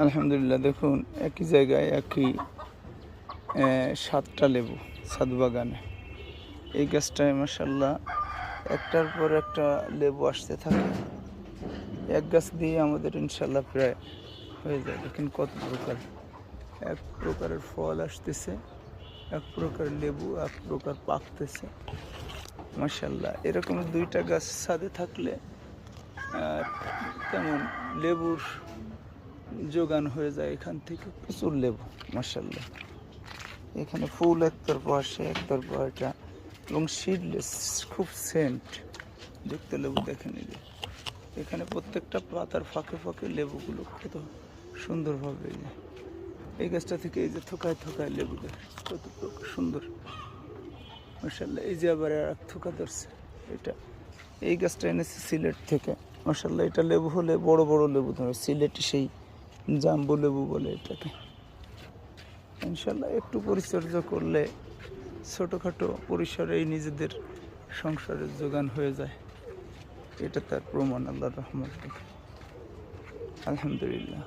আলহামদুলিল্লাহ, দেখুন একই জায়গায় একই 7টা লেবু ছাদ বাগানে। এই গাছটায় মাশাআল্লাহ একটার পর একটা লেবু আসতে থাকে। এক গাছ দিয়ে আমাদের ইনশাআল্লাহ প্রায় হয়ে যায়। দেখেন কত প্রকার, এক প্রকারের ফল আসতেছে, এক প্রকার লেবু, এক প্রকার পাকতেছে। মাশাআল্লাহ, এরকম 2টা গাছ ছাদে থাকলে তেমন লেবুর যোগান হয়ে যায়। এখান থেকে প্রচুর লেবু মাশাআল্লাহ। এখানে ফুল একটার পর আসে, একটার পর এটা, এবং সিডলেস, খুব সেন্ট দেখতে লেবু। দেখেন এই যে এখানে প্রত্যেকটা পাতার ফাঁকে ফাঁকে লেবুগুলো কত সুন্দরভাবে, এই গাছটা থেকে এই যে থোকায় থোকায় লেবু দেখে কত সুন্দর মাশাআল্লাহ। এই যে আবার আর এক থোকা ধরছে, এটা এই গাছটা এনেছে সিলেট থেকে মাশাআল্লাহ। এটা লেবু হলে বড় বড় লেবু ধরে, সিলেটে সেই জাম্বু লেবু বলে এটাকে। ইনশাআল্লাহ একটু পরিচর্যা করলে ছোটোখাটো পরিসরেই নিজেদের সংসারের যোগান হয়ে যায়। এটা তার প্রমাণ, আল্লাহর রহমত। আলহামদুলিল্লাহ।